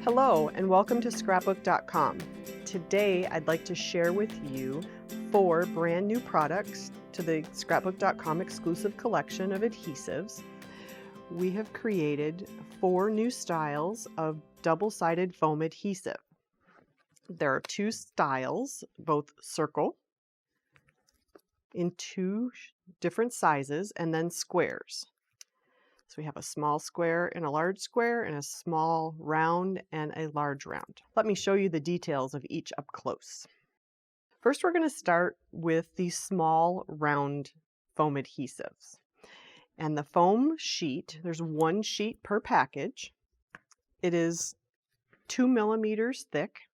Hello and welcome to Scrapbook.com. Today I'd like to share with you 4 brand new products to the Scrapbook.com exclusive collection of adhesives. We have created 4 new styles of double-sided foam adhesive. There are 2 styles, both circle in 2 different sizes, and then squares. So we have a small square and a large square, and a small round and a large round. Let me show you the details of each up close. First, we're going to start with the small round foam adhesives. And the foam sheet, there's 1 sheet per package. It is 2 millimeters thick.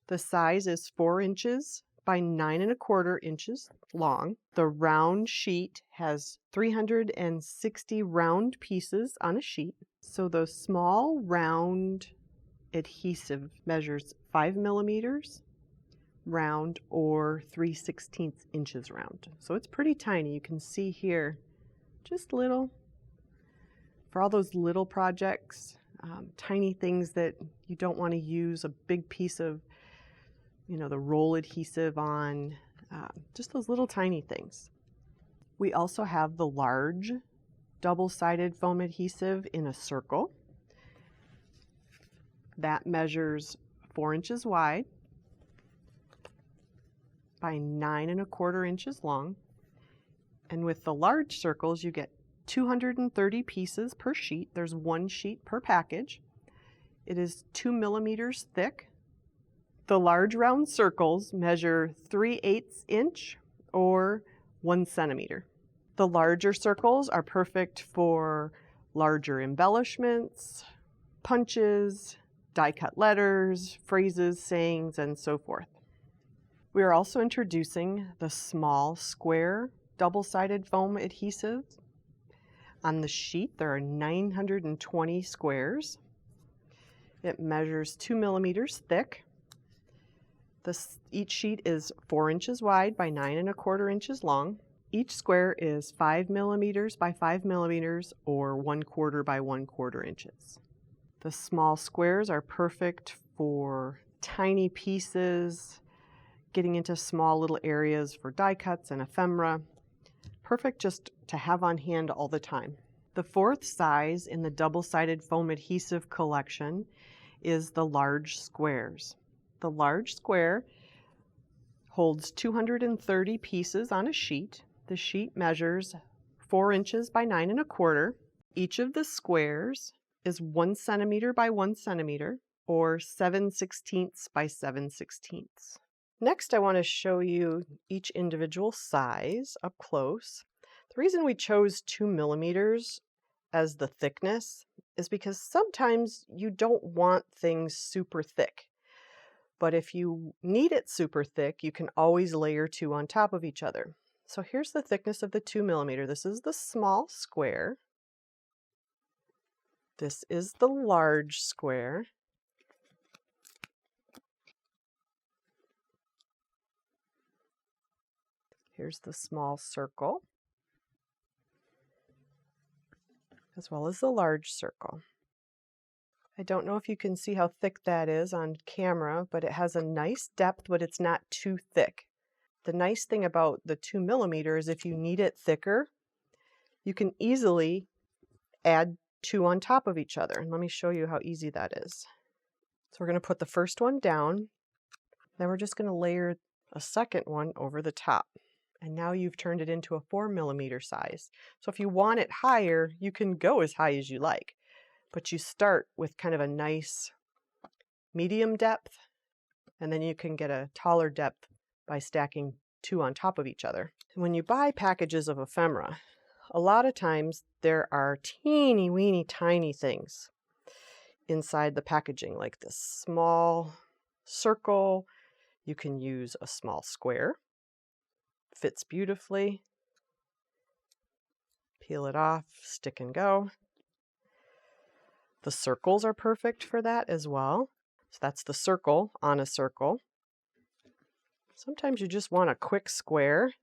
The size is 4 inches by 9 1/4 inches long. The round sheet has 360 round pieces on a sheet. So the small round adhesive measures 5 millimeters round or 3/16 inches round. So it's pretty tiny. You can see here, just little. For all those little projects, tiny things that you don't want to use a big piece of the roll adhesive on, just those little tiny things. We also have the large double-sided foam adhesive in a circle. That measures 4 inches wide by 9 1/4 inches long. And with the large circles, you get 230 pieces per sheet. There's 1 sheet per package. It is 2 millimeters thick. The large round circles measure 3/8 inch or 1 centimeter. The larger circles are perfect for larger embellishments, punches, die-cut letters, phrases, sayings, and so forth. We are also introducing the small square double-sided foam adhesive. On the sheet, there are 920 squares. It measures 2 millimeters thick. Each sheet is 4 inches wide by 9 1/4 inches long. Each square is 5 millimeters by 5 millimeters or 1/4 by 1/4 inches. The small squares are perfect for tiny pieces, getting into small little areas for die cuts and ephemera. Perfect just to have on hand all the time. The 4th size in the double-sided foam adhesive collection is the large squares. The large square holds 230 pieces on a sheet. The sheet measures 4 inches by 9 1/4. Each of the squares is 1 centimeter by 1 centimeter or 7/16 by 7/16. Next, I want to show you each individual size up close. The reason we chose 2 millimeters as the thickness is because sometimes you don't want things super thick. But if you need it super thick, you can always layer 2 on top of each other. So here's the thickness of the 2 millimeter. This is the small square. This is the large square. Here's the small circle, as well as the large circle. I don't know if you can see how thick that is on camera, but it has a nice depth, but it's not too thick. The nice thing about the 2 millimeter is if you need it thicker, you can easily add 2 on top of each other. And let me show you how easy that is. So we're going to put the first one down, then we're just going to layer a second one over the top. And now you've turned it into a 4 millimeter size. So if you want it higher, you can go as high as you like. But you start with kind of a nice medium depth, and then you can get a taller depth by stacking 2 on top of each other. And when you buy packages of ephemera, a lot of times there are teeny weeny tiny things inside the packaging, like this small circle. You can use a small square. Fits beautifully. Peel it off, stick and go. The circles are perfect for that as well. So that's the circle on a circle. Sometimes you just want a quick square.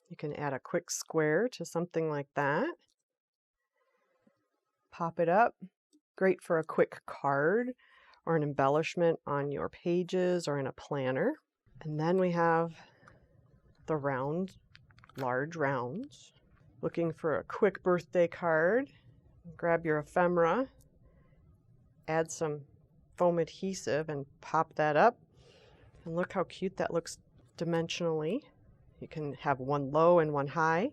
You can add a quick square to something like that. Pop it up, Great for a quick card or an embellishment on your pages or in a planner. And then we have the round, large rounds. Looking for a quick birthday card, grab your ephemera, add some foam adhesive and pop that up. And look how cute that looks dimensionally. You can have one low and one high.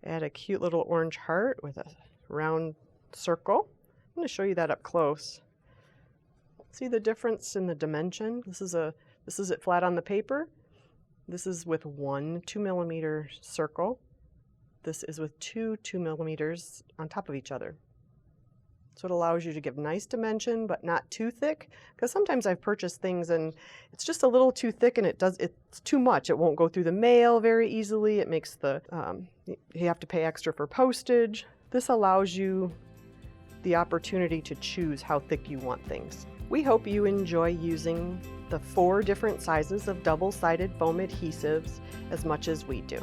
Add a cute little orange heart with a round circle. I'm going to show you that up close. See the difference in the dimension? This is it flat on the paper. This is with one 2mm circle. This is with two 2mm on top of each other. So it allows you to give nice dimension, but not too thick. Because sometimes I've purchased things and it's just a little too thick and it's too much. It won't go through the mail very easily. It makes you have to pay extra for postage. This allows you the opportunity to choose how thick you want things. We hope you enjoy using the 4 different sizes of double-sided foam adhesives as much as we do.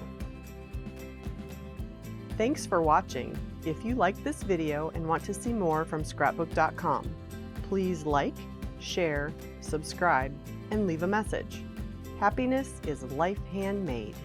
Thanks for watching. If you like this video and want to see more from Scrapbook.com, please like, share, subscribe, and leave a message. Happiness is life handmade.